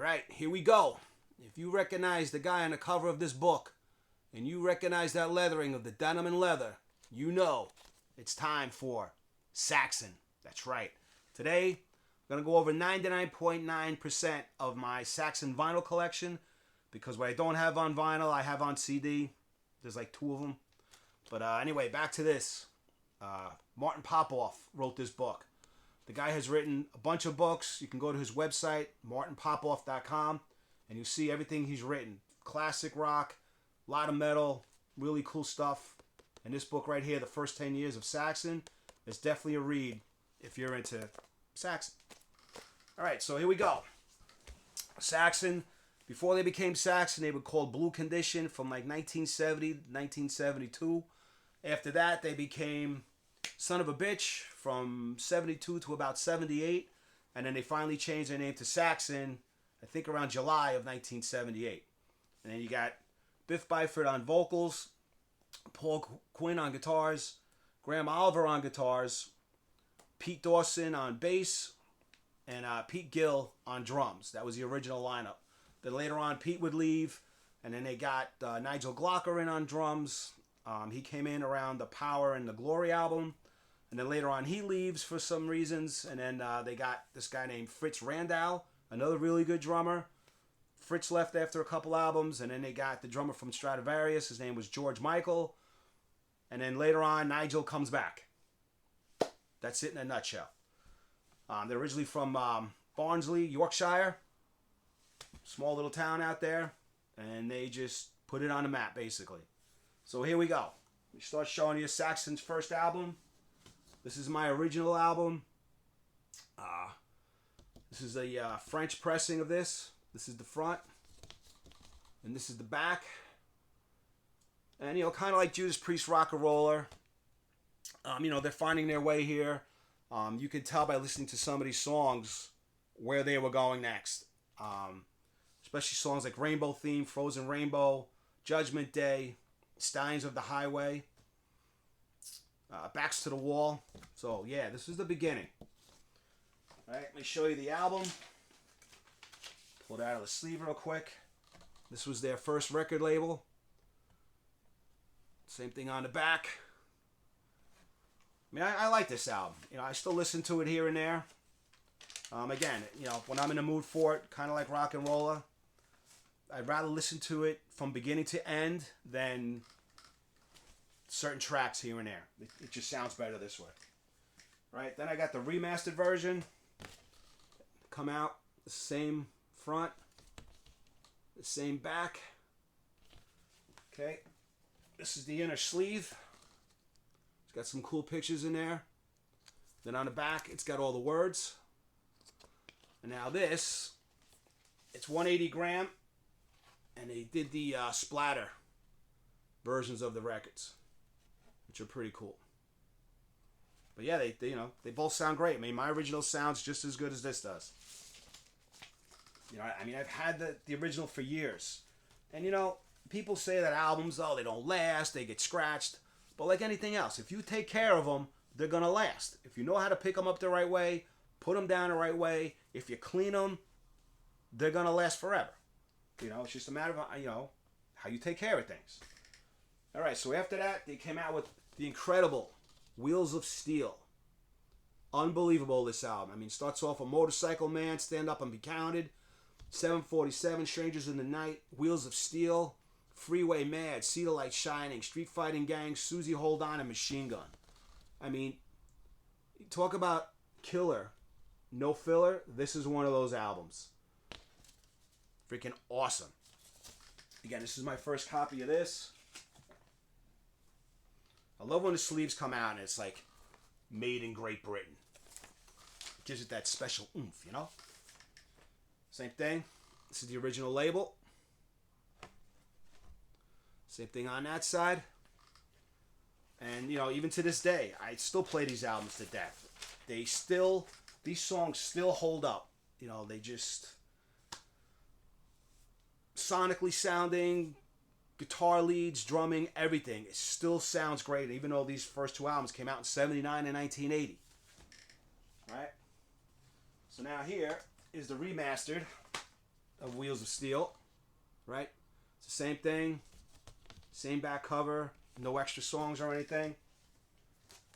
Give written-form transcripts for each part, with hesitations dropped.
right, here we go. If you recognize the guy on the cover of this book, and you recognize that leathering of the denim and leather, you know it's time for Saxon. That's right. Today, I'm going to go over 99.9% of my Saxon vinyl collection, because what I don't have on vinyl, I have on CD. There's like 2 of them. But anyway, back to this. Martin Popoff wrote this book. The guy has written a bunch of books. You can go to his website, martinpopoff.com, and you see everything he's written. Classic rock, a lot of metal, really cool stuff. And this book right here, The First 10 Years of Saxon, is definitely a read if you're into Saxon. All right, so here we go. Saxon, before they became Saxon, they were called Blue Condition from like 1970 to 1972. After that, they became Son of a Bitch from 72 to about 78. And then they finally changed their name to Saxon, I think around July of 1978. And then you got Biff Byford on vocals, Paul Quinn on guitars, Graham Oliver on guitars, Pete Dawson on bass, and Pete Gill on drums. That was the original lineup. Then later on, Pete would leave, and then they got Nigel Glocker in on drums. He came in around the Power and the Glory album. And then later on, he leaves for some reasons. And then they got this guy named Fritz Randall, another really good drummer. Fritz left after a couple albums. And then they got the drummer from Stradivarius. His name was George Michael. And then later on, Nigel comes back. That's it in a nutshell. They're originally from Barnsley, Yorkshire. Small little town out there. And they just put it on the map, basically. So here we go. We start showing you Saxon's first album. This is my original album. This is a French pressing of this. This is the front. And this is the back. And, kind of like Judas Priest Rock-A-Roller. They're finding their way here. You can tell by listening to some of these songs where they were going next. Especially songs like Rainbow Theme, Frozen Rainbow, Judgment Day, Stallions of the Highway, Backs to the Wall. So, yeah, this is the beginning. All right, let me show you the album. Pull it out of the sleeve real quick. This was their first record label. Same thing on the back. I like this album. I still listen to it here and there. Again, when I'm in the mood for it, kind of like rock and roller, I'd rather listen to it from beginning to end than certain tracks here and there. It just sounds better this way. Right, then I got the remastered version. Come out, the same front, the same back. Okay, this is the inner sleeve. It's got some cool pictures in there. Then on the back, it's got all the words. And now this, it's 180 gram, and they did the splatter versions of the records, which are pretty cool. But yeah, they both sound great. My original sounds just as good as this does. I've had the original for years. And people say that albums, they don't last, they get scratched. But like anything else, if you take care of them, they're going to last. If you know how to pick them up the right way, put them down the right way, if you clean them, they're going to last forever. It's just a matter of, how you take care of things. All right, so after that, they came out with the incredible Wheels of Steel. Unbelievable, this album. Starts off a Motorcycle Man, Stand Up and Be Counted, 747, Strangers in the Night, Wheels of Steel, Freeway Mad, See the Light Shining, Street Fighting Gang, Susie Hold On, and Machine Gun. Talk about killer, no filler. This is one of those albums. Freaking awesome. Again, this is my first copy of this. I love when the sleeves come out and it's like made in Great Britain. It gives it that special oomph, Same thing. This is the original label. Same thing on that side. And, even to this day, I still play these albums to death. These songs still hold up. They just sonically sounding, guitar leads, drumming, everything. It still sounds great, even though these first 2 albums came out in 79 and 1980. All right? So now here is the remastered of Wheels of Steel, right? It's the same thing, same back cover, no extra songs or anything.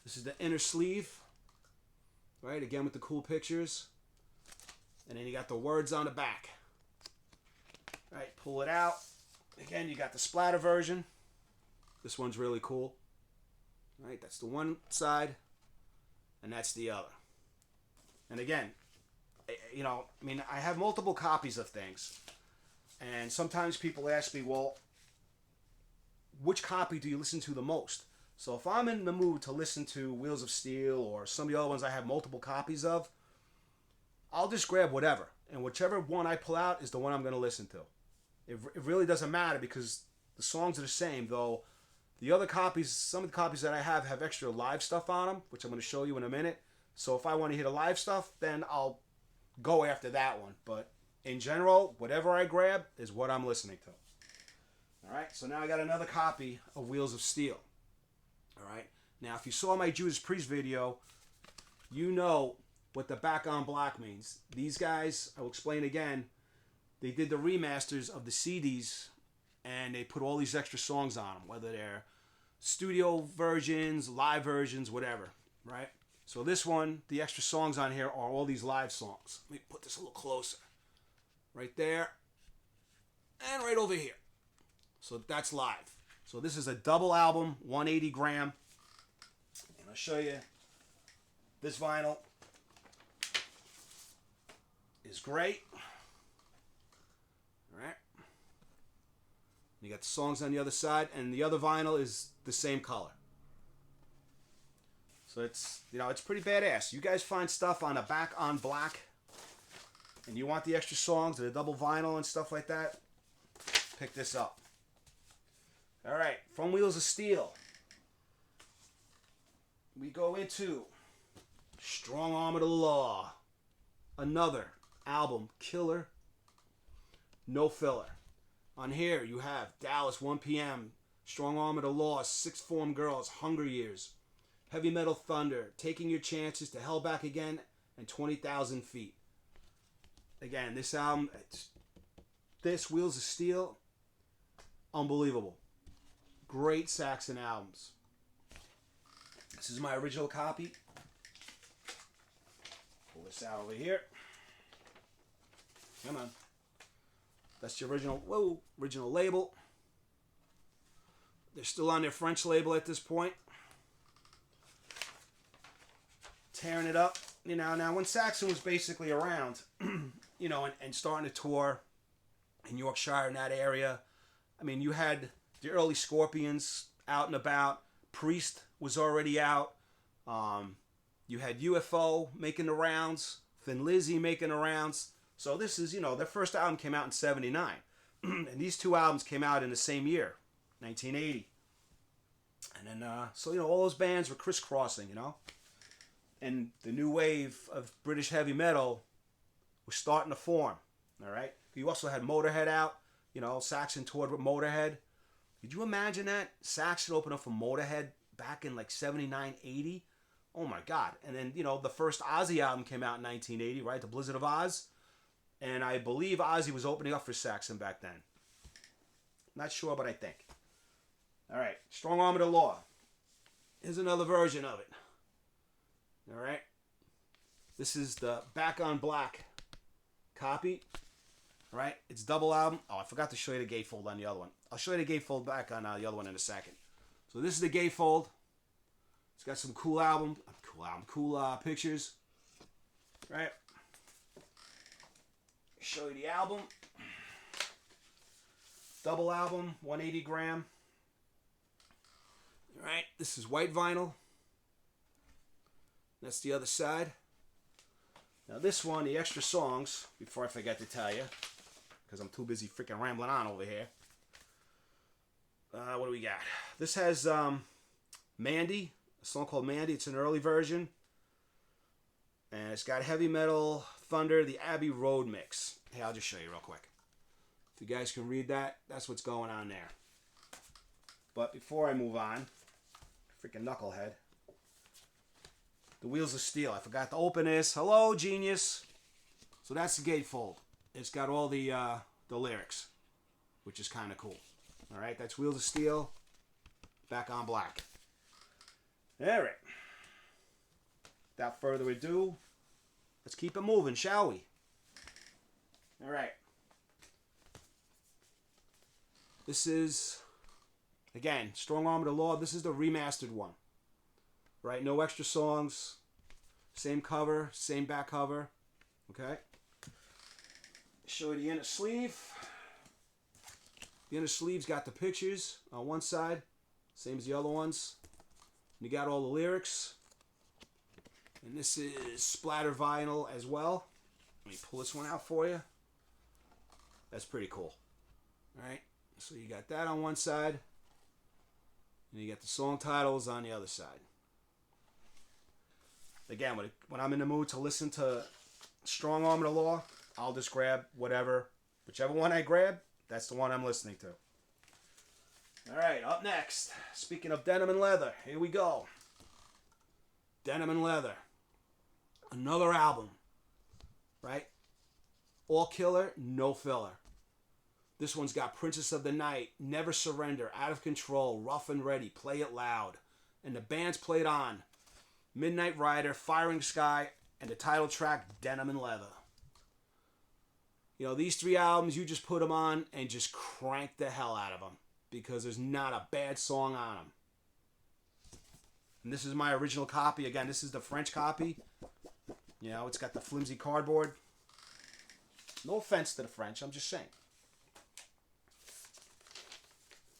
This is the inner sleeve, right? Again with the cool pictures. And then you got the words on the back. Right, pull it out. Again, you got the splatter version. This one's really cool. Right, that's the one side, and that's the other. And again, you know, I mean, I have multiple copies of things. And sometimes people ask me, well, which copy do you listen to the most? So if I'm in the mood to listen to Wheels of Steel or some of the other ones I have multiple copies of, I'll just grab whatever. And whichever one I pull out is the one I'm going to listen to. It really doesn't matter because the songs are the same, though the other copies, some of the copies that I have extra live stuff on them, which I'm going to show you in a minute. So if I want to hear the live stuff, then I'll go after that one. But in general, whatever I grab is what I'm listening to. All right, so now I got another copy of Wheels of Steel. All right, now if you saw my Judas Priest video, you know what the back on black means. These guys, I will explain again, they did the remasters of the CDs and they put all these extra songs on them, whether they're studio versions, live versions, whatever, right? So this one, the extra songs on here are all these live songs. Let me put this a little closer. Right there and right over here. So that's live. So this is a double album, 180 gram. And I'll show you this vinyl is great. All right. You got the songs on the other side, and the other vinyl is the same color. So it's, you know, it's pretty badass. You guys find stuff on a back on black, and you want the extra songs and the double vinyl and stuff like that, pick this up. All right, from Wheels of Steel, we go into Strong Arm of the Law. Another album killer, no filler. On here you have Dallas 1 p.m., Strong Arm of the Law, Sixth Form Girls, Hunger Years, Heavy Metal Thunder, Taking Your Chances, To Hell Back Again, and 20,000 Feet. Again, this album, this Wheels of Steel, unbelievable. Great Saxon albums. This is my original copy. Pull this out over here. Come on. That's the original label. They're still on their French label at this point. Tearing it up. You know, now when Saxon was basically around, you know, and starting to tour in Yorkshire in that area, I mean, you had the early Scorpions out and about. Priest was already out. You had UFO making the rounds. Thin Lizzy making the rounds. So this is, you know, their first album came out in 79. And these two albums came out in the same year, 1980. And then, so, you know, all those bands were crisscrossing, you know. And the new wave of British heavy metal was starting to form, all right? You also had Motorhead out. You know, Saxon toured with Motorhead. Could you imagine that? Saxon opened up for Motorhead back in like 79, 80? Oh my God. And then, you know, the first Ozzy album came out in 1980, right? The Blizzard of Oz. And I believe Ozzy was opening up for Saxon back then. Not sure, but I think. All right. Strong Arm of the Law. Here's another version of it. All right. This is the back on black copy. Right? It's double album. Oh, I forgot to show you the gatefold on the other one. I'll show you the gatefold back on the other one in a second. So this is the gatefold. It's got some cool pictures. Right? Show you the album. Double album, 180 gram. All right, this is white vinyl. That's the other side. Now this one, the extra songs, before I forget to tell you, because I'm too busy freaking rambling on over here. What do we got? This has Mandy, a song called Mandy. It's an early version. And it's got Heavy Metal Thunder, the Abbey Road mix. Hey, I'll just show you real quick. If you guys can read that, that's what's going on there. But before I move on, freaking knucklehead. The Wheels of Steel. I forgot to open this. Hello, genius. So that's the gatefold. it's got all the lyrics, which is kind of cool. All right, that's Wheels of Steel, Back on Black. All right. Without further ado, let's keep it moving, shall we? All right. This is, again, Strong Arm of the Law. This is the remastered one. Right? No extra songs. Same cover, same back cover. Okay? Show you the inner sleeve. The inner sleeve's got the pictures on one side, same as the other ones. And you got all the lyrics. And this is splatter vinyl as well. Let me pull this one out for you. That's pretty cool. Alright, so you got that on one side. And you got the song titles on the other side. Again, when I'm in the mood to listen to Strong Arm of the Law, I'll just grab whichever one I grab, that's the one I'm listening to. Alright, up next, speaking of denim and leather, here we go. Denim and Leather. Another album, right? All killer, no filler. This one's got Princess of the Night, Never Surrender, Out of Control, Rough and Ready, Play It Loud. And the bands played on Midnight Rider, Firing Sky, and the title track, Denim and Leather. You know, these three albums, you just put them on and just crank the hell out of them because there's not a bad song on them. And this is my original copy. Again, this is the French copy. You know, it's got the flimsy cardboard. No offense to the French, I'm just saying.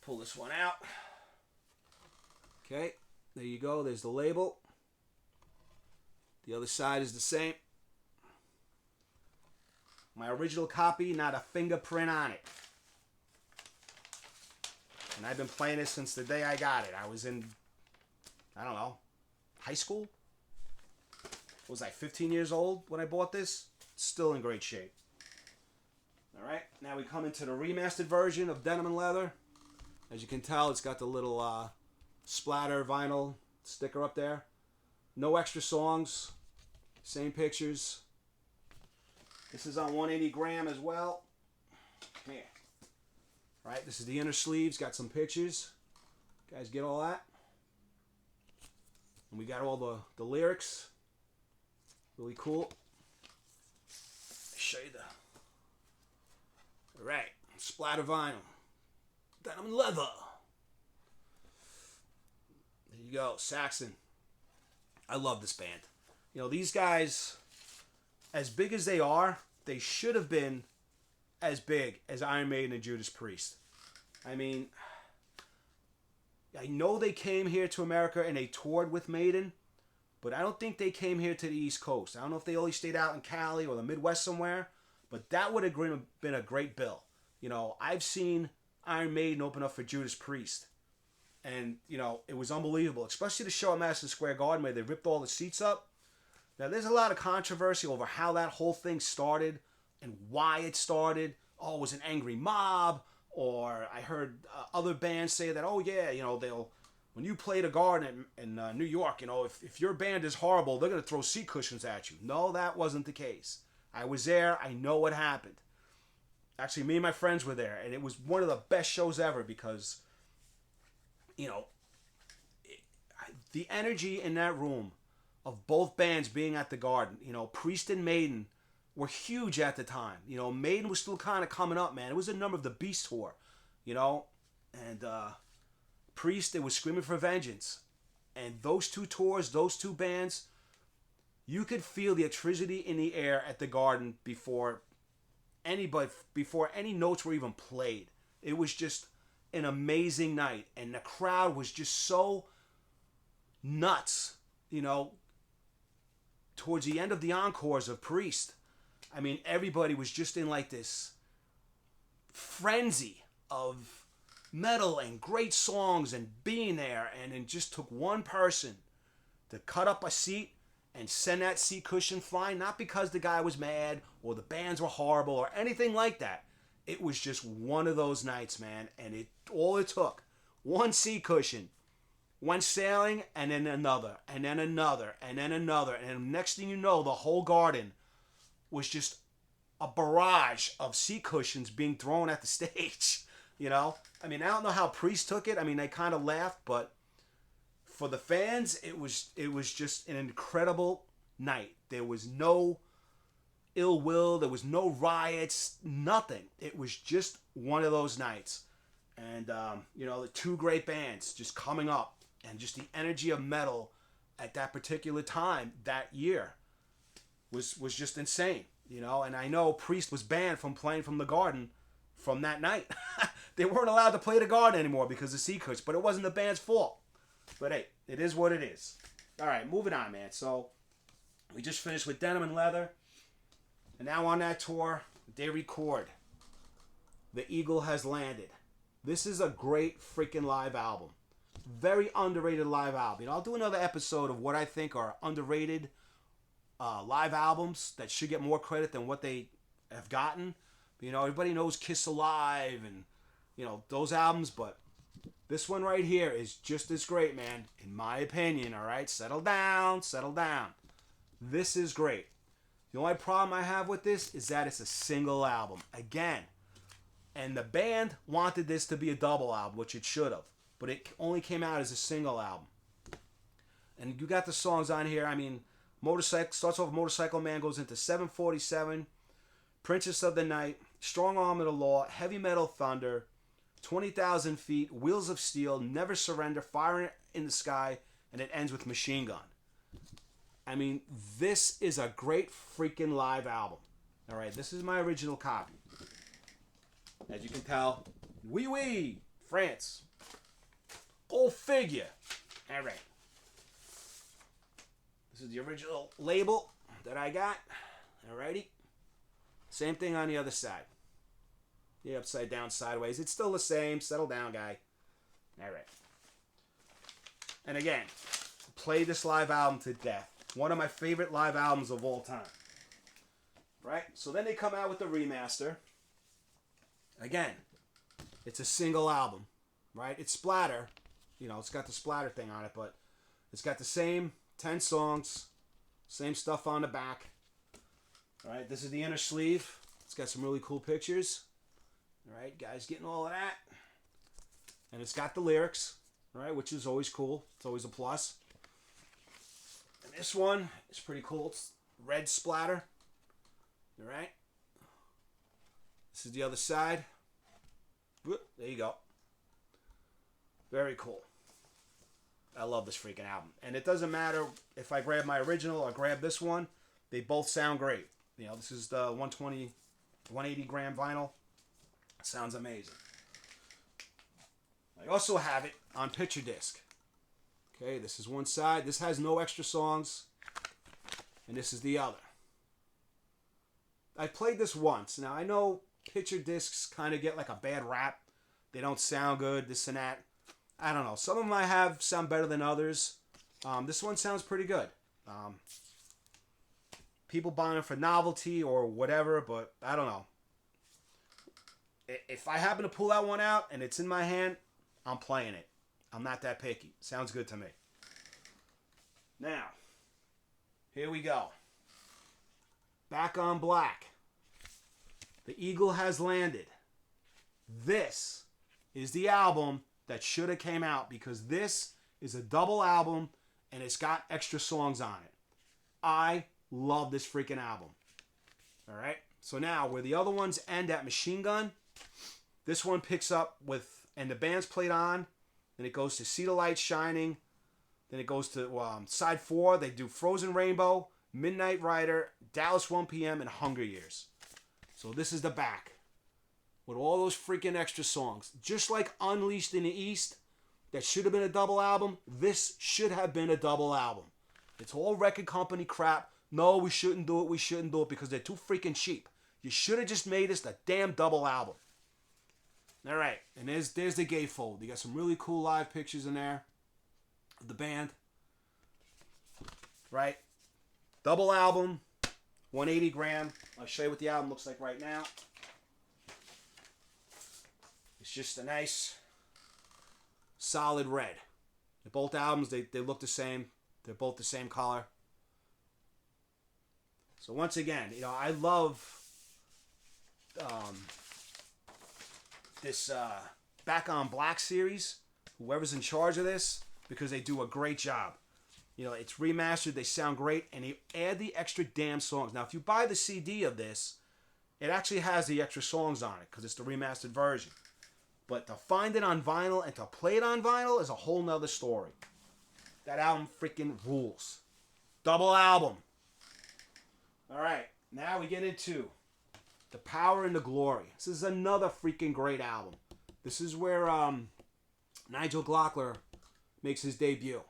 Pull this one out. Okay, there you go. There's the label. The other side is the same. My original copy, not a fingerprint on it. And I've been playing it since the day I got it. I was in, I don't know, high school? Was I 15 years old when I bought this? Still in great shape. Alright, now we come into the remastered version of Denim and Leather. As you can tell, it's got the little splatter vinyl sticker up there. No extra songs. Same pictures. This is on 180 gram as well. Here. Right, this is the inner sleeves. Got some pictures. You guys get all that? And we got all the lyrics. Really cool. Show you the... Alright, splatter vinyl. Denim and Leather. There you go, Saxon. I love this band. You know, these guys, as big as they are, they should have been as big as Iron Maiden and Judas Priest. I mean, I know they came here to America and they toured with Maiden, but I don't think they came here to the East Coast. I don't know if they only stayed out in Cali or the Midwest somewhere, but that would have been a great bill. You know, I've seen Iron Maiden open up for Judas Priest. And, you know, it was unbelievable, especially the show at Madison Square Garden where they ripped all the seats up. Now, there's a lot of controversy over how that whole thing started and why it started. Oh, it was an angry mob. Or I heard other bands say that, oh, yeah, you know, when you play the Garden in New York, you know, if your band is horrible, they're going to throw seat cushions at you. No, that wasn't the case. I was there. I know what happened. Actually, me and my friends were there, and it was one of the best shows ever because, you know, the energy in that room of both bands being at the Garden, you know, Priest and Maiden were huge at the time. You know, Maiden was still kind of coming up, man. It was a number of the Beast tour, you know, and Priest, it was Screaming for Vengeance. And those two tours, those two bands, you could feel the electricity in the air at the Garden before any notes were even played. It was just an amazing night, and the crowd was just so nuts, you know, towards the end of the encores of Priest. I mean, everybody was just in like this frenzy of metal and great songs and being there, and it just took one person to cut up a seat and send that seat cushion flying, not because the guy was mad or the bands were horrible or anything like that. It was just one of those nights, man, and all it took, one seat cushion, went sailing, and then another, and then another, and then another, and next thing you know, the whole Garden was just a barrage of seat cushions being thrown at the stage. You know, I mean, I don't know how Priest took it. I mean, they kind of laughed, but for the fans, it was just an incredible night. There was no ill will, there was no riots, nothing. It was just one of those nights, and you know, the two great bands just coming up, and just the energy of metal at that particular time that year was just insane. You know, and I know Priest was banned from playing from the Garden from that night. They weren't allowed to play the Garden anymore because of Seacrest, but it wasn't the band's fault. But hey, it is what it is. All right, moving on, man. So we just finished with Denim and Leather, and now on that tour, they record The Eagle Has Landed. This is a great freaking live album. Very underrated live album. You know, I'll do another episode of what I think are underrated live albums that should get more credit than what they have gotten. You know, everybody knows Kiss Alive and, you know, those albums, but this one right here is just as great, man, in my opinion. All right, settle down, settle down. This is great. The only problem I have with this is that it's a single album. Again, and the band wanted this to be a double album, which it should have, but it only came out as a single album. And you got the songs on here. I mean, Motorcycle starts off with Motorcycle Man, goes into 747, Princess of the Night, Strong Arm of the Law, Heavy Metal Thunder, 20,000 Feet, Wheels of Steel, Never Surrender, Fire in the Sky, and it ends with Machine Gun. I mean, this is a great freaking live album. All right, this is my original copy. As you can tell, oui, France. Go figure. All right. This is the original label that I got. Alrighty. Same thing on the other side. The upside down, sideways. It's still the same. Settle down, guy. Alright. And again, play this live album to death. One of my favorite live albums of all time. Right? So then they come out with the remaster. Again, it's a single album. Right? It's Splatter. You know, it's got the Splatter thing on it, but it's got the same 10 songs, same stuff on the back. All right, this is the inner sleeve. It's got some really cool pictures. All right, guys getting all of that. And it's got the lyrics, all right, which is always cool. It's always a plus. And this one is pretty cool. It's red splatter. All right. This is the other side. Whoop, there you go. Very cool. I love this freaking album. And it doesn't matter if I grab my original or grab this one. They both sound great. You know, this is the 120, 180 gram vinyl. It sounds amazing. I also have it on picture disc. Okay, this is one side. This has no extra songs. And this is the other. I played this once. Now, I know picture discs kind of get like a bad rap. They don't sound good, this and that. I don't know. Some of them I have sound better than others. This one sounds pretty good. People buying it for novelty or whatever, but I don't know. If I happen to pull that one out and it's in my hand, I'm playing it. I'm not that picky. Sounds good to me. Now, here we go. Back on Black. The Eagle Has Landed. This is the album that should have came out because this is a double album and it's got extra songs on it. I love this freaking album. All right. So now where the other ones end at Machine Gun, this one picks up with, and the band's played on, then it goes to See the Light Shining, then it goes to side 4. They do Frozen Rainbow, Midnight Rider, Dallas 1 p.m. and Hunger Years. So this is the back. With all those freaking extra songs. Just like Unleashed in the East, that should have been a double album, this should have been a double album. It's all record company crap. No, we shouldn't do it because they're too freaking cheap. You should have just made this a damn double album. Alright, and there's the gatefold. You got some really cool live pictures in there of the band. Right? Double album, 180 gram. I'll show you what the album looks like right now. It's just a nice, solid red. Both albums, they look the same. They're both the same color. So once again, you know, I love this Back on Black series, whoever's in charge of this, because they do a great job. You know, it's remastered, they sound great, and they add the extra damn songs. Now, if you buy the CD of this, it actually has the extra songs on it, because it's the remastered version. But to find it on vinyl and to play it on vinyl is a whole nother story. That album freaking rules. Double album. Alright, now we get into The Power and the Glory. This is another freaking great album. This is where Nigel Glockler makes his debut.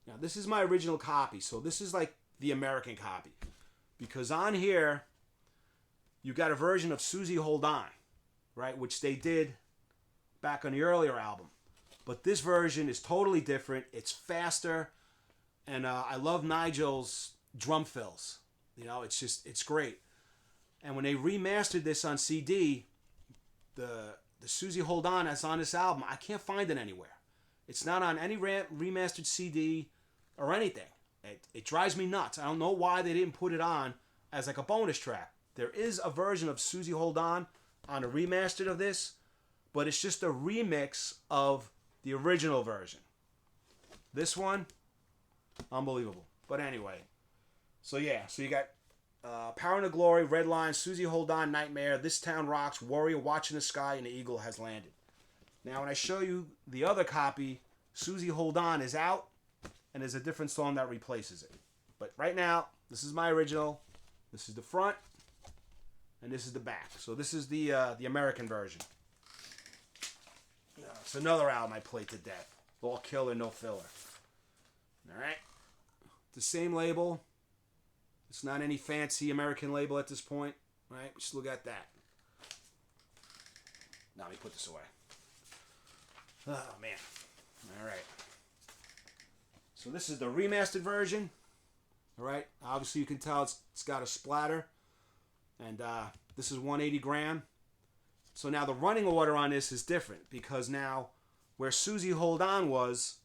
Now, this is my original copy, so this is like the American copy. Because on here, you got a version of Susie Hold On, right? Which they did back on the earlier album. But this version is totally different. It's faster. And I love Nigel's drum fills. You know, it's great. And when they remastered this on CD, the Susie Hold On that's on this album, I can't find it anywhere. It's not on any remastered CD or anything. It drives me nuts. I don't know why they didn't put it on as like a bonus track. There is a version of Susie Hold On a remastered of this, but it's just a remix of the original version. This one, unbelievable. But anyway, so yeah, so you got Power and the Glory, Red Line, Susie Hold On, Nightmare, This Town Rocks, Warrior, Watching the Sky, and The Eagle Has Landed. Now, when I show you the other copy, Susie Hold On is out, and there's a different song that replaces it. But right now, this is my original. This is the front, and this is the back. So this is the American version. It's another album I played to death. All killer, no filler. All right. The same label. It's not any fancy American label at this point. Right? Just look at that. Now let me put this away. Oh, man. All right. So this is the remastered version. All right. Obviously, you can tell it's got a splatter. And this is 180 gram. So now the running order on this is different. Because now, where Susie Hold On was,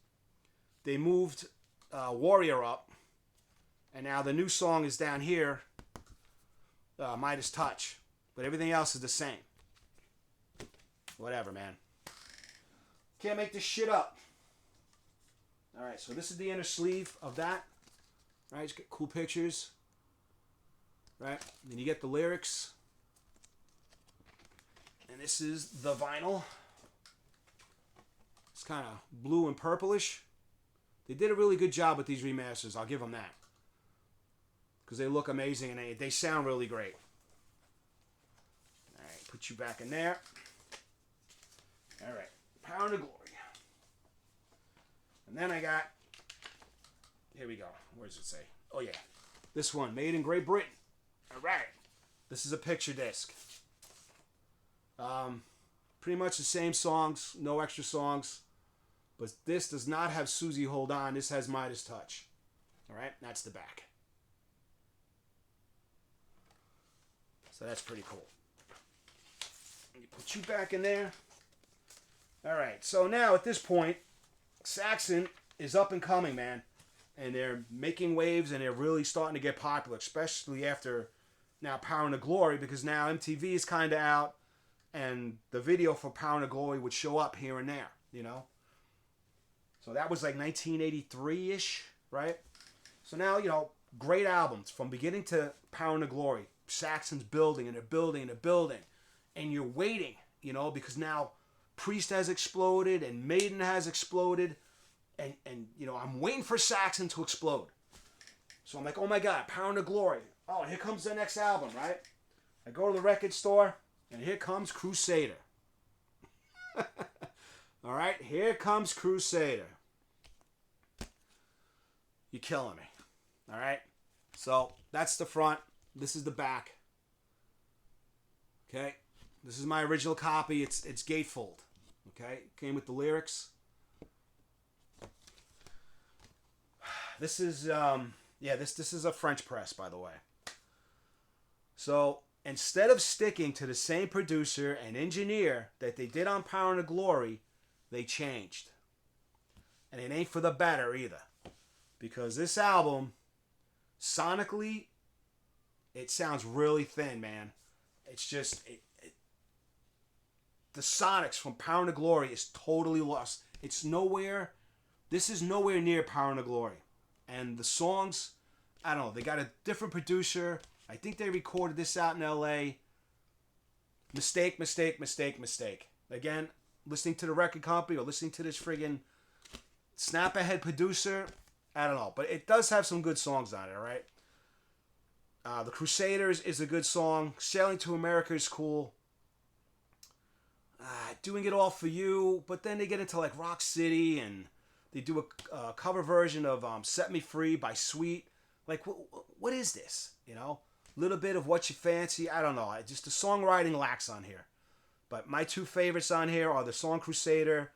they moved Warrior up. And now the new song is down here. Midas Touch. But everything else is the same. Whatever, man. Can't make this shit up. Alright, so this is the inner sleeve of that. Right, just get cool pictures. Right, then you get the lyrics. And this is the vinyl. It's kind of blue and purplish. They did a really good job with these remasters, I'll give them that. Because they look amazing and they sound really great. Alright, put you back in there. Alright. Power and the Glory. And then I got, here we go. Where does it say? Oh yeah, this one, made in Great Britain. All right, this is a picture disc. Pretty much the same songs, no extra songs, but this does not have Susie Hold On. This has Midas Touch. All right, that's the back. So that's pretty cool. You put you back in there. All right, so now at this point, Saxon is up and coming, man. And they're making waves and they're really starting to get popular, especially after now Power and the Glory, because now MTV is kind of out and the video for Power and the Glory would show up here and there, you know? So that was like 1983-ish, right? So now, you know, great albums from beginning to Power and the Glory. Saxon's building and they're building and they're building. And you're waiting, you know, because now Priest has exploded and Maiden has exploded, and you know, I'm waiting for Saxon to explode. So I'm like, oh my God, Power and the Glory. Oh, here comes the next album, right? I go to the record store, and here comes Crusader. All right, here comes Crusader. You're killing me. All right, so that's the front. This is the back. Okay, this is my original copy. It's gatefold. Okay, came with the lyrics. This is this is a French press, by the way. So instead of sticking to the same producer and engineer that they did on Power and the Glory, they changed, and it ain't for the better either, because this album, sonically, it sounds really thin, man. It's just the Sonics from Power and the Glory is totally lost. It's nowhere. This is nowhere near Power and the Glory. And the songs, I don't know. They got a different producer. I think they recorded this out in L.A. Mistake, mistake, mistake, mistake. Again, listening to the record company or listening to this friggin' snap ahead producer, I don't know. But it does have some good songs on it, all right? The Crusaders is a good song. Sailing to America is cool. Doing It All For You. But then they get into like Rock City and they do a cover version of Set Me Free by Sweet. Like, what is this? You know? A little bit of What You Fancy. I don't know. Just the songwriting lacks on here. But my two favorites on here are the song Crusader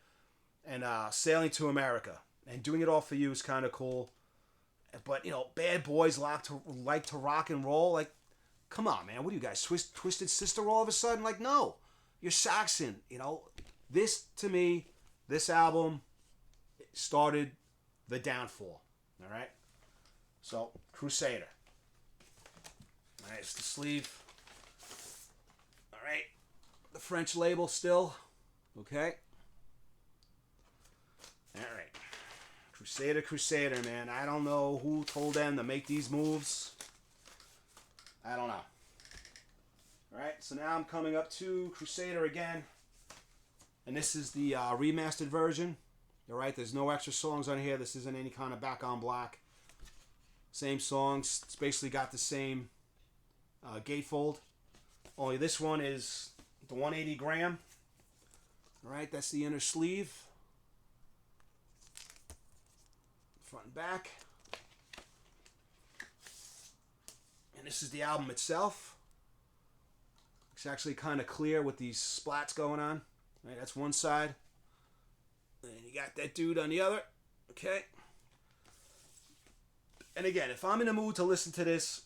and Sailing to America. And Doing It All For You is kind of cool. But, you know, Bad Boys like to rock and roll. Like, come on, man. What are you guys, Twisted Sister all of a sudden? Like, no. You're Saxon. You know, this, to me, this album started the downfall. All right? So, Crusader. All right, it's the sleeve. All right. The French label still. Okay. All right. Crusader, man. I don't know who told them to make these moves. I don't know. Alright, so now I'm coming up to Crusader again. And this is the remastered version. Alright, there's no extra songs on here. This isn't any kind of Back on Black. Same songs. It's basically got the same gatefold. Only this one is the 180 gram. Alright, that's the inner sleeve. Front and back. And this is the album itself. It's actually kind of clear with these splats going on. Right, that's one side. And you got that dude on the other. Okay. And again, if I'm in the mood to listen to this,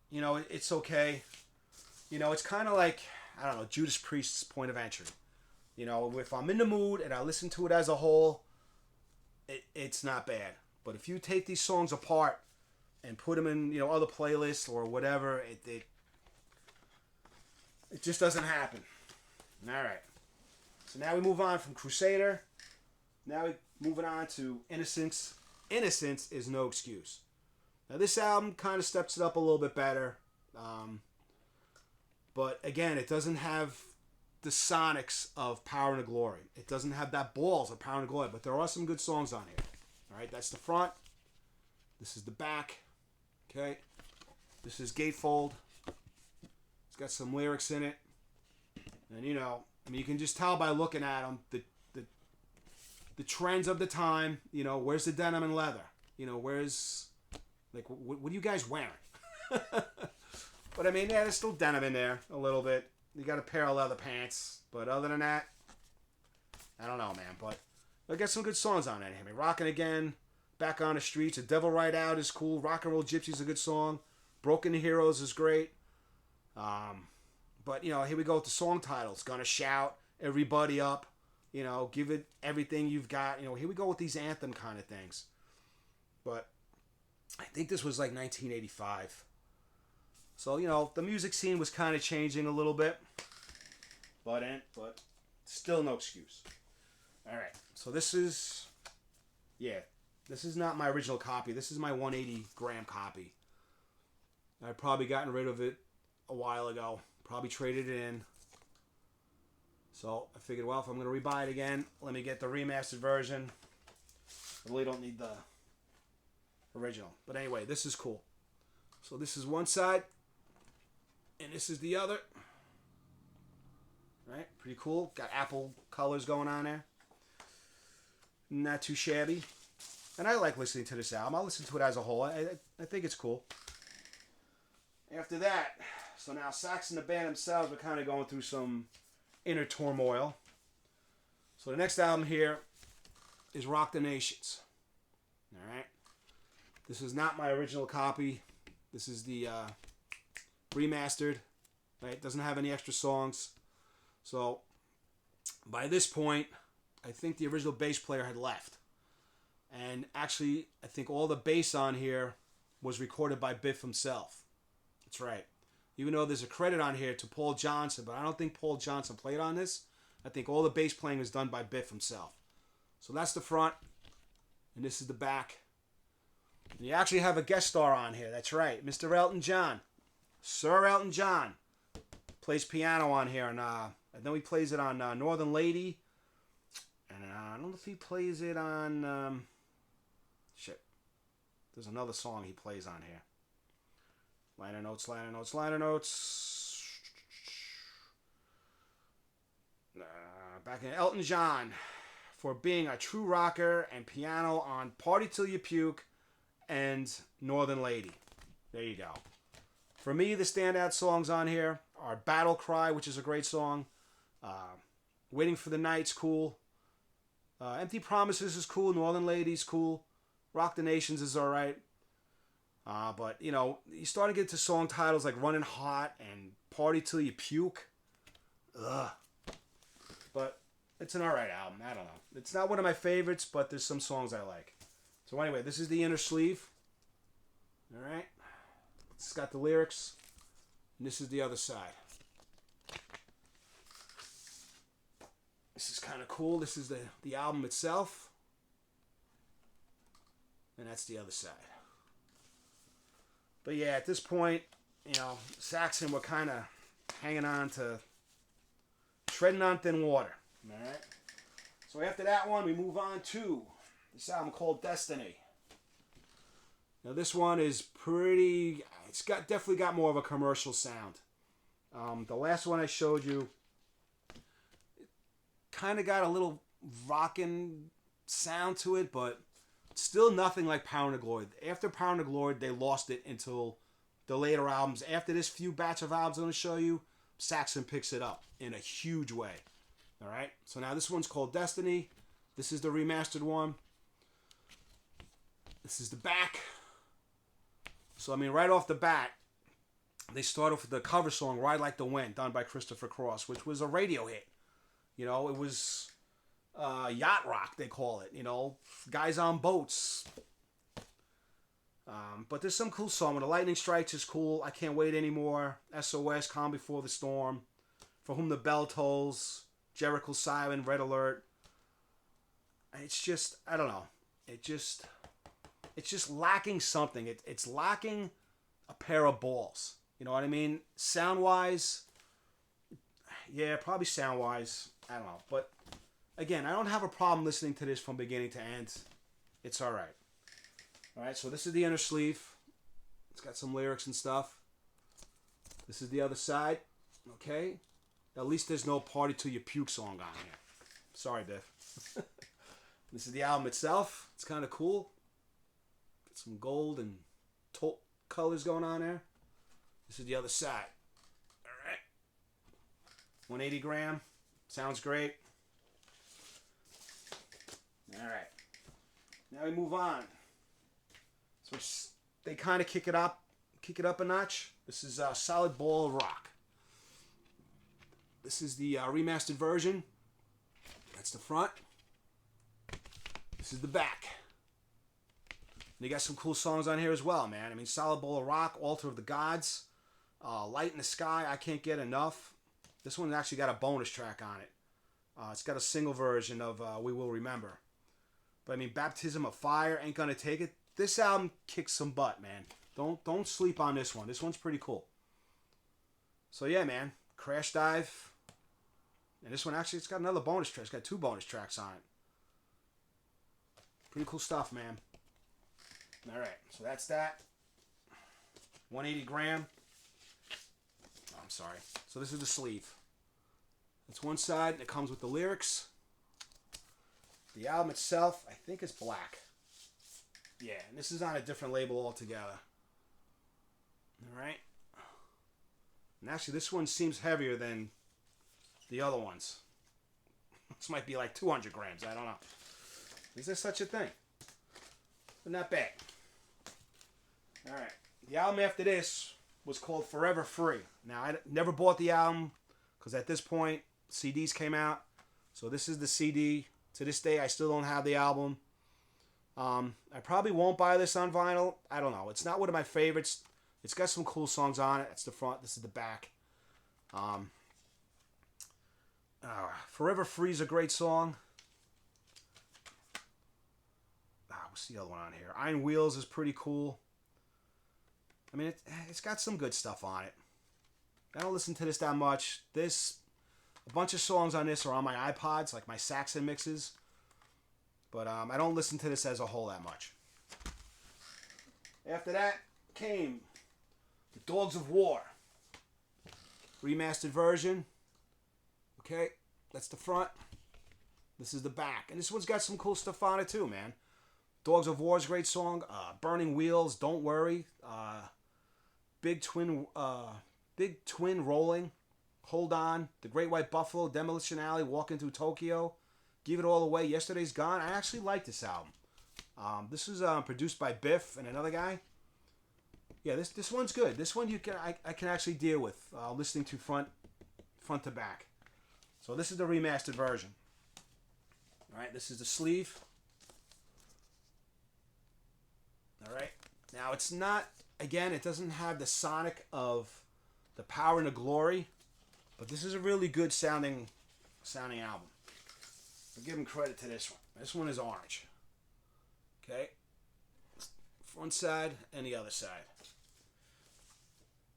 you know, it's okay. You know, it's kind of like, I don't know, Judas Priest's Point of Entry. You know, if I'm in the mood and I listen to it as a whole, it's not bad. But if you take these songs apart and put them in, you know, other playlists or whatever, it just doesn't happen. All right. So now we move on from Crusader. Now we're moving on to Innocence. Innocence is No Excuse. Now this album kind of steps it up a little bit better. But again, it doesn't have the sonics of Power and the Glory. It doesn't have that balls of Power and the Glory. But there are some good songs on here. All right, that's the front. This is the back. Okay. This is gatefold. It's got some lyrics in it. And, you know, I mean, you can just tell by looking at them the trends of the time. You know, where's the denim and leather? You know, where's, like, what are you guys wearing? But, I mean, yeah, there's still denim in there a little bit. You got a pair of leather pants. But other than that, I don't know, man. But I got some good songs on it. I mean, Rockin' Again, Back on the Streets, A Devil Ride Out is cool. Rock and Roll Gypsy's a good song. Broken Heroes is great. But, you know, here we go with the song titles. Gonna Shout, Everybody Up, you know, give it everything you've got. You know, here we go with these anthem kind of things. But I think this was like 1985. So, you know, the music scene was kind of changing a little bit. But still no excuse. All right. So this is, yeah, this is not my original copy. This is my 180 gram copy. I've probably gotten rid of it a while ago. Probably traded it in. So I figured, well, if I'm going to rebuy it again, let me get the remastered version. I really don't need the original. But anyway, this is cool. So this is one side. And this is the other. Right? Pretty cool. Got apple colors going on there. Not too shabby. And I like listening to this album. I'll listen to it as a whole. I think it's cool. After that, so now Saxon, the band themselves, are kind of going through some inner turmoil. So the next album here is Rock the Nations. Alright? This is not my original copy. This is the remastered. Right? It doesn't have any extra songs. So by this point, I think the original bass player had left. And actually, I think all the bass on here was recorded by Biff himself. That's right. Even though there's a credit on here to Paul Johnson, but I don't think Paul Johnson played on this. I think all the bass playing is done by Biff himself. So that's the front, and this is the back. And you actually have a guest star on here. That's right, Mr. Elton John. Sir Elton John plays piano on here, and I know he plays it on Northern Lady. And I don't know if he plays it on... shit. There's another song he plays on here. Liner notes, liner notes, liner notes. Back in Elton John for being a true rocker and piano on Party Till You Puke and Northern Lady. There you go. For me, the standout songs on here are Battle Cry, which is a great song. Waiting for the Night's cool. Empty Promises is cool. Northern Lady's cool. Rock the Nations is alright. But, you know, you start to get to song titles like Running Hot and Party Till You Puke. Ugh. But it's an alright album. I don't know. It's not one of my favorites, but there's some songs I like. So anyway, this is the inner sleeve. Alright. It's got the lyrics. And this is the other side. This is kind of cool. This is the album itself. And that's the other side. But yeah, at this point, you know, Saxon, we're kind of hanging on to, treading on thin water. Alright? So after that one, we move on to this album called Destiny. Now this one is pretty, it's definitely got more of a commercial sound. The last one I showed you, kind of got a little rockin' sound to it, but still nothing like Power and Glory. After Power and Glory, they lost it until the later albums. After this few batch of albums I'm going to show you, Saxon picks it up in a huge way. Alright, so now this one's called Destiny. This is the remastered one. This is the back. So, I mean, right off the bat, they start off with the cover song, Ride Like the Wind, done by Christopher Cross, which was a radio hit. You know, it was yacht rock, they call it. You know, guys on boats. But there's some cool song. When the Lightning Strikes is cool. I Can't Wait Anymore. SOS, Calm Before the Storm. For Whom the Bell Tolls. Jericho Siren, Red Alert. It's just, I don't know. It's just lacking something. It's lacking a pair of balls. You know what I mean? Sound-wise, yeah, probably sound-wise. I don't know. But, again, I don't have a problem listening to this from beginning to end. It's alright. Alright, so this is the inner sleeve. It's got some lyrics and stuff. This is the other side. Okay? At least there's no Party Till You Puke song on here. Sorry, Biff. This is the album itself. It's kind of cool. Got some gold and taupe colors going on there. This is the other side. Alright. 180 gram. Sounds great. Alright. Now we move on. So they kind of kick it up a notch. This is a Solid Ball of Rock. This is the remastered version. That's the front. This is the back. And they got some cool songs on here as well, man. I mean, Solid Ball of Rock, Altar of the Gods, Light in the Sky, I Can't Get Enough. This one actually got a bonus track on it. It's got a single version of We Will Remember. But I mean, Baptism of Fire, Ain't Gonna Take It. This album kicks some butt, man. Don't sleep on this one. This one's pretty cool. So yeah, man. Crash Dive. And this one actually, it's got another bonus track. It's got 2 bonus tracks on it. Pretty cool stuff, man. Alright, so that's that. 180 gram. Oh, I'm sorry. So this is the sleeve. That's one side, and it comes with the lyrics. The album itself, I think it's black. Yeah, and this is on a different label altogether. Alright. And actually, this one seems heavier than the other ones. This might be like 200 grams. I don't know. Is there such a thing? But not bad. Alright. The album after this was called Forever Free. Now, I never bought the album because at this point, CDs came out. So this is the CD. To this day, I still don't have the album. I probably won't buy this on vinyl. I don't know. It's not one of my favorites. It's got some cool songs on it. That's the front. This is the back. Forever Free's a great song. What's the other one on here? Iron Wheels is pretty cool. I mean, it's got some good stuff on it. I don't listen to this that much. A bunch of songs on this are on my iPods, like my Saxon mixes. But I don't listen to this as a whole that much. After that came the Dogs of War. Remastered version. Okay, that's the front. This is the back. And this one's got some cool stuff on it too, man. Dogs of War is a great song. Burning Wheels, Don't Worry. Big Twin Rolling. Hold On. The Great White Buffalo. Demolition Alley. Walking Through Tokyo. Give It All Away. Yesterday's Gone. I actually like this album. This is produced by Biff and another guy. Yeah, this one's good. This one I can actually deal with listening to front to back. So this is the remastered version. All right, this is the sleeve. All right. Now it's not, again, it doesn't have the sonic of the Power and the Glory, but this is a really good sounding album. I'll give him credit to this one. This one is orange. Okay. Front side and the other side.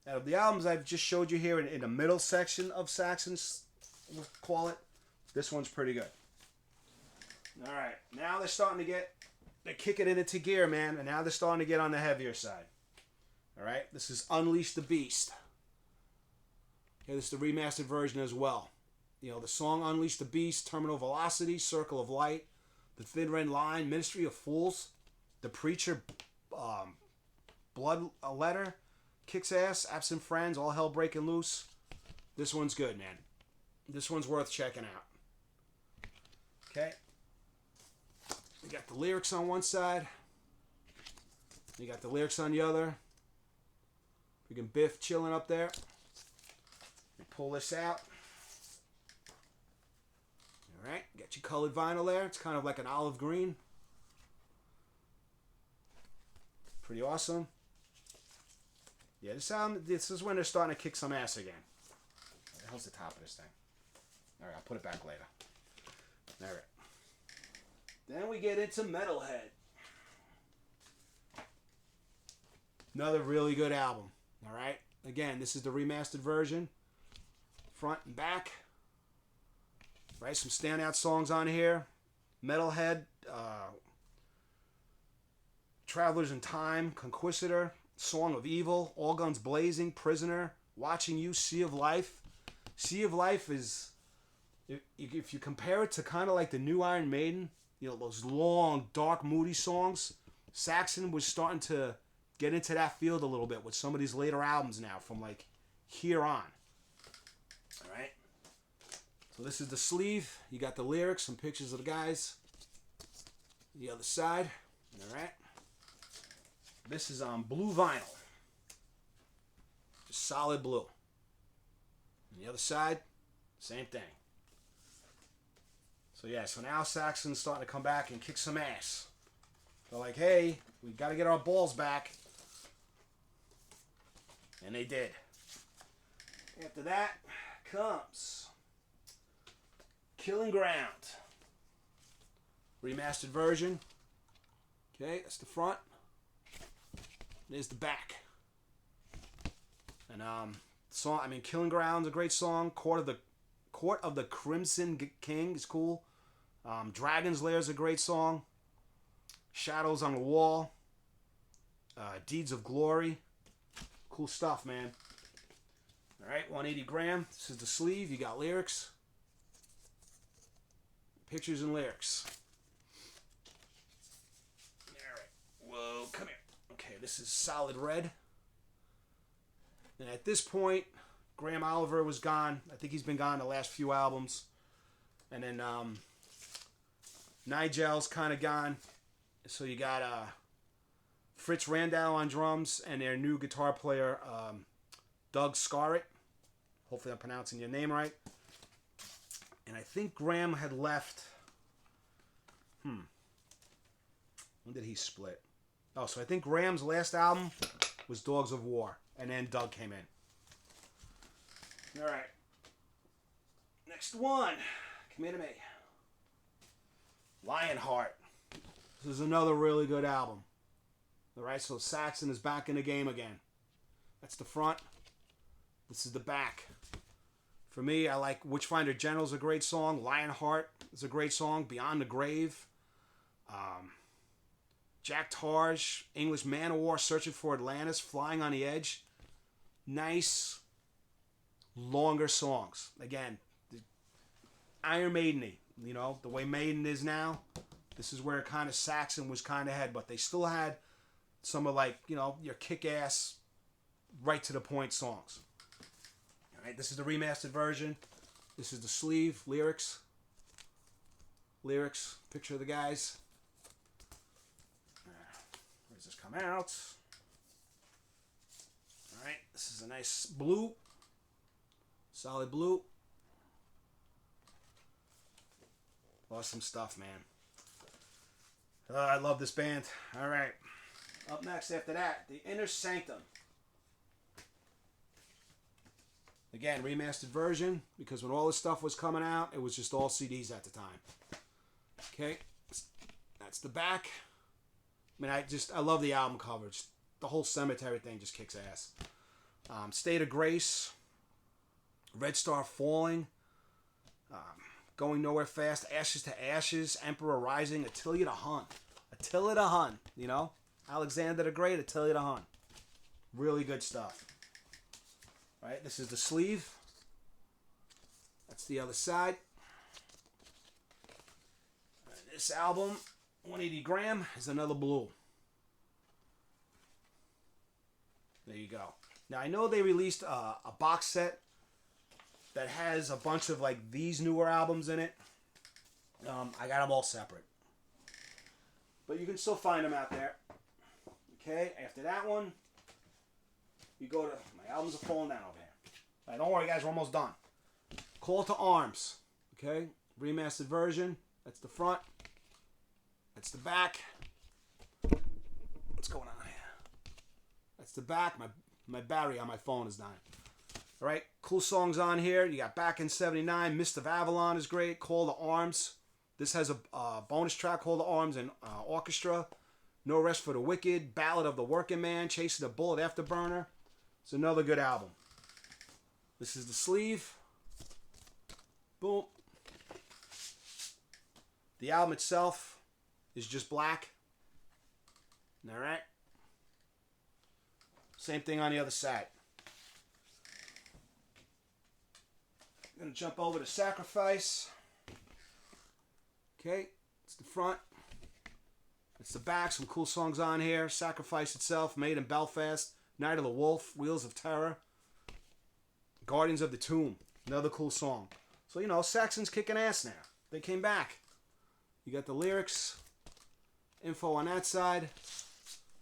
Now the albums I've just showed you here in the middle section of Saxon's, we'll call it, this one's pretty good. All right. Now they're kicking it into gear, man, and now they're starting to get on the heavier side. All right, this is Unleash the Beast. Okay, this is the remastered version as well. You know, the song Unleash the Beast, Terminal Velocity, Circle of Light, The Thin Red Line, Ministry of Fools, The Preacher, Blood Letter, Kicks Ass, Absent Friends, All Hell Breaking Loose. This one's good, man. This one's worth checking out. Okay. We got the lyrics on one side. You got the lyrics on the other. Freaking Biff chilling up there. We pull this out. Alright, got your colored vinyl there. It's kind of like an olive green. Pretty awesome. Yeah, this is when they're starting to kick some ass again. What the hell's the top of this thing? Alright, I'll put it back later. Alright. Then we get into Metalhead. Another really good album. Alright? Again, this is the remastered version. Front and back. Right? Some standout songs on here. Metalhead. Travelers in Time. Conquistador. Song of Evil. All Guns Blazing. Prisoner. Watching You. Sea of Life. Sea of Life is... If you compare it to kind of like the new Iron Maiden... You know, those long, dark, moody songs. Saxon was starting to get into that field a little bit with some of these later albums now from like here on. Alright. So this is the sleeve. You got the lyrics, some pictures of the guys. The other side. Alright. This is on blue vinyl. Just solid blue. And the other side, same thing. So yeah, so now Saxon's starting to come back and kick some ass. They're like, hey, we got to get our balls back. And they did. After that comes Killing Ground. Remastered version. Okay, that's the front. There's the back. And song, I mean, Killing Ground's a great song. Court of the Crimson King is cool. Dragon's Lair is a great song. Shadows on the Wall. Deeds of Glory. Cool stuff, man. Alright, 180 gram. This is the sleeve. You got lyrics. Pictures and lyrics. Alright. Whoa, come here. Okay, this is solid red. And at this point, Graham Oliver was gone. I think he's been gone the last few albums. And then Nigel's kind of gone. So you got Fritz Randall on drums and their new guitar player, Doug Scarrett. Hopefully I'm pronouncing your name right. And I think Graham had left. When did he split? Oh, so I think Graham's last album was Dogs of War. And then Doug came in. Alright. Next one. Come here to me. Lionheart. This is another really good album. Alright, so Saxon is back in the game again. That's the front. This is the back. For me, I like Witchfinder General's a great song. Lionheart is a great song. Beyond the Grave. Jack Targe, English Man of War, Searching for Atlantis, Flying on the Edge. Nice, longer songs. Again, Iron Maiden-y, you know, the way Maiden is now. This is where kind of Saxon was kind of ahead, but they still had some of, like, you know, your kick-ass, right to the point songs. All right, this is the remastered version. This is the sleeve, lyrics, picture of the guys. Where does this come out? All right, this is a nice blue, solid blue. Awesome stuff, man. I love this band. All right. Up next after that, The Inner Sanctum. Again, remastered version, because when all this stuff was coming out, it was just all CDs at the time. Okay. That's the back. I mean, I love the album cover. Just, the whole Cemetery thing just kicks ass. State of Grace. Red Star Falling. Going Nowhere Fast, Ashes to Ashes, Emperor Rising, Attila the Hun. Attila the Hun, you know? Alexander the Great, Attila the Hun. Really good stuff. All right, this is the sleeve. That's the other side. This album, 180 gram, is another blue. There you go. Now, I know they released a box set that has a bunch of, like, these newer albums in it. I got them all separate. But you can still find them out there. Okay, after that one, you go to... My albums are falling down over here. All right, don't worry, guys, we're almost done. Call to Arms. Okay, remastered version. That's the front. That's the back. What's going on here? That's the back. My battery on my phone is dying. All right, cool songs on here. You got Back in 79, Mist of Avalon is great, Call to Arms. This has a bonus track, Call to Arms, and orchestra. No Rest for the Wicked, Ballad of the Working Man, Chasing the Bullet Afterburner. It's another good album. This is the sleeve. Boom. The album itself is just black. All right. Same thing on the other side. I'm going to jump over to Sacrifice. Okay, it's the front. It's the back. Some cool songs on here. Sacrifice itself, Made in Belfast. Night of the Wolf, Wheels of Terror. Guardians of the Tomb, another cool song. So, you know, Saxon's kicking ass now. They came back. You got the lyrics, info on that side.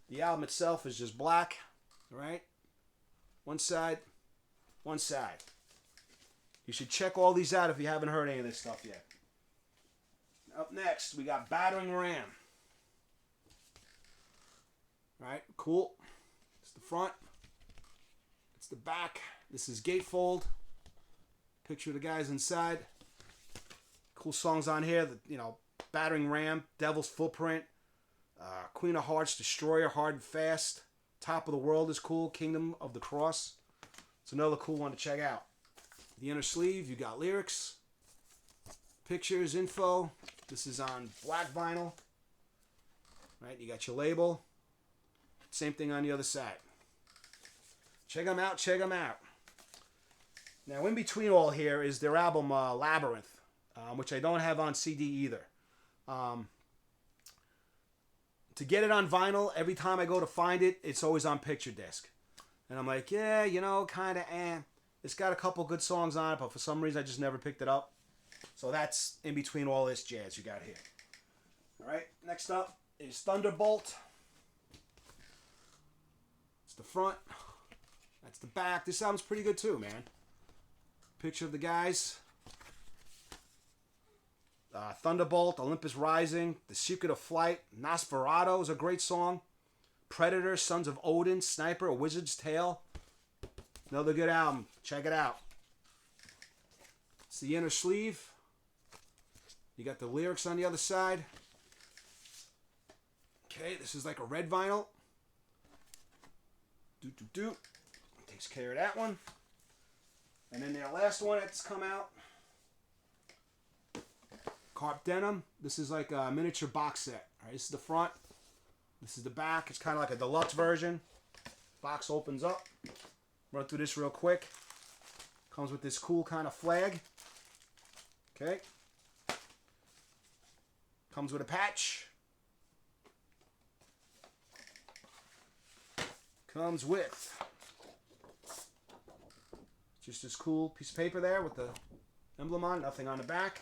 The album itself is just black. All right? One side, one side. You should check all these out if you haven't heard any of this stuff yet. Up next, we got Battering Ram. All right, cool. It's the front. It's the back. This is Gatefold. Picture of the guys inside. Cool songs on here. You know, Battering Ram, Devil's Footprint, Queen of Hearts, Destroyer, Hard and Fast. Top of the World is cool. Kingdom of the Cross. It's another cool one to check out. The inner sleeve, you got lyrics, pictures, info. This is on black vinyl. Right, you got your label. Same thing on the other side. Check them out, check them out. Now, in between all here is their album Labyrinth, which I don't have on CD either. To get it on vinyl, every time I go to find it, it's always on picture disc. And I'm like, yeah, you know, kind of It's got a couple good songs on it, but for some reason I just never picked it up. So that's in between all this jazz you got here. All right, next up is Thunderbolt. It's the front. That's the back. This album's pretty good too, man. Picture of the guys. Thunderbolt, Olympus Rising, The Secret of Flight, Nosferatu is a great song. Predator, Sons of Odin, Sniper, A Wizard's Tale. Another good album. Check it out. It's the inner sleeve. You got the lyrics on the other side. Okay, this is like a red vinyl. Takes care of that one. And then the last one that's come out. Carp Denim. This is like a miniature box set. All right, this is the front. This is the back. It's kind of like a deluxe version. Box opens up. Run through this real quick. Comes with this cool kind of flag. Okay. Comes with a patch. Comes with just this cool piece of paper there with the emblem on, nothing on the back.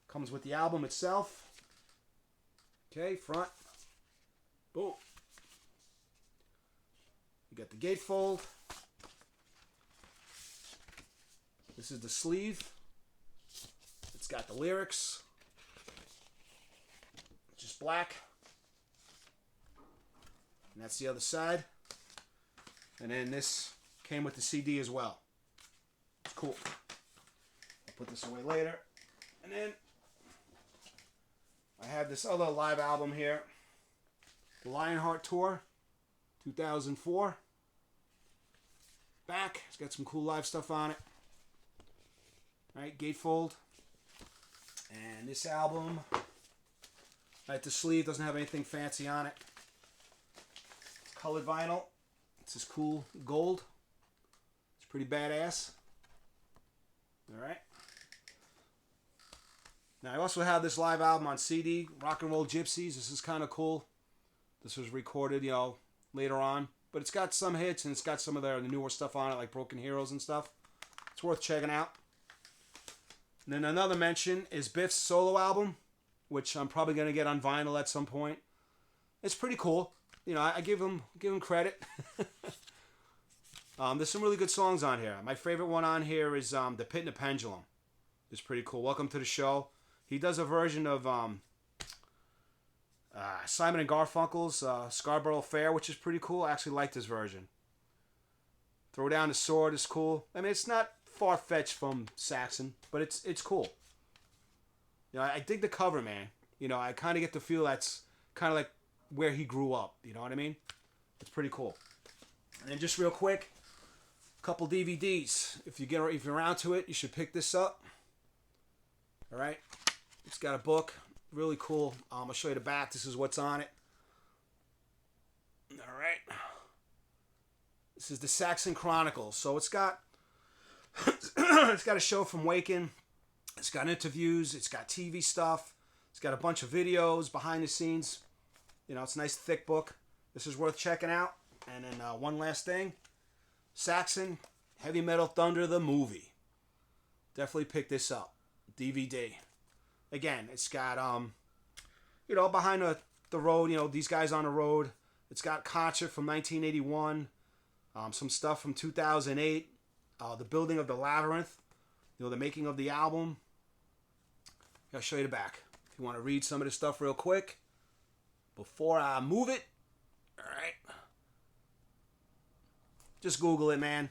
Comes with the album itself. Okay, front. Boom. You got the gatefold. This is the sleeve. It's got the lyrics. Just black. And that's the other side. And then this came with the CD as well. It's cool. I'll put this away later. And then I have this other live album here. The Lionheart Tour, 2004. Back, it's got some cool live stuff on it. Alright, gatefold. And this album, right, the sleeve doesn't have anything fancy on it. Colored vinyl. It's this cool gold. It's pretty badass. Alright. Now I also have this live album on CD, Rock and Roll Gypsies. This is kind of cool. This was recorded, you know, later on. But it's got some hits and it's got some of the newer stuff on it, like Broken Heroes and stuff. It's worth checking out. And then another mention is Biff's solo album, which I'm probably going to get on vinyl at some point. It's pretty cool. You know, I give him credit. There's some really good songs on here. My favorite one on here is The Pit and the Pendulum. It's pretty cool. Welcome to the Show. He does a version of Simon and Garfunkel's Scarborough Fair, which is pretty cool. I actually like this version. Throw Down the Sword is cool. I mean, it's not far-fetched from Saxon, but it's cool. You know, I dig the cover, man. You know, I kind of get the feel that's kind of like where he grew up. You know what I mean? It's pretty cool. And then just real quick, a couple DVDs. If you're around to it, you should pick this up. All right, it's got a book, really cool. I'll show you the back. This is what's on it. All right, this is the Saxon Chronicles. So it's got a show from Waken. It's got interviews. It's got TV stuff. It's got a bunch of videos behind the scenes. You know, it's a nice thick book. This is worth checking out. And then one last thing, Saxon Heavy Metal Thunder the movie. Definitely pick this up. DVD. Again, it's got you know, behind the road, you know, these guys on the road. It's got concert from 1981, some stuff from 2008, the building of the Labyrinth, you know, the making of the album. I'll show you the back if you want to read some of this stuff real quick before I move it. All right, just Google it, man.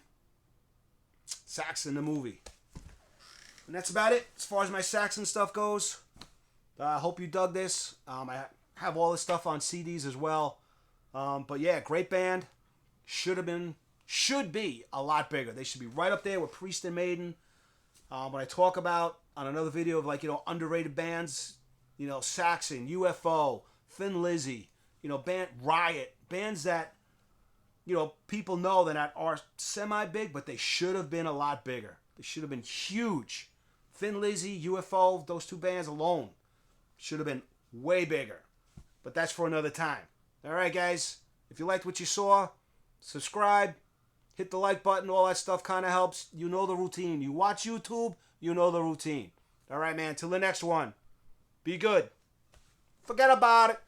Saxon the movie. And that's about it as far as my Saxon stuff goes. I hope you dug this. I have all this stuff on CDs as well. But yeah, great band. Should be a lot bigger. They should be right up there with Priest and Maiden. When I talk about on another video of, like, you know, underrated bands, you know, Saxon, UFO, Thin Lizzy, you know, band Riot, bands that, you know, people know that are semi-big, but they should have been a lot bigger. They should have been huge. Thin Lizzy, UFO, those two bands alone should have been way bigger. But that's for another time. All right, guys. If you liked what you saw, subscribe, hit the like button. All that stuff kind of helps. You know the routine. You watch YouTube, you know the routine. All right, man. Till the next one. Be good. Forget about it.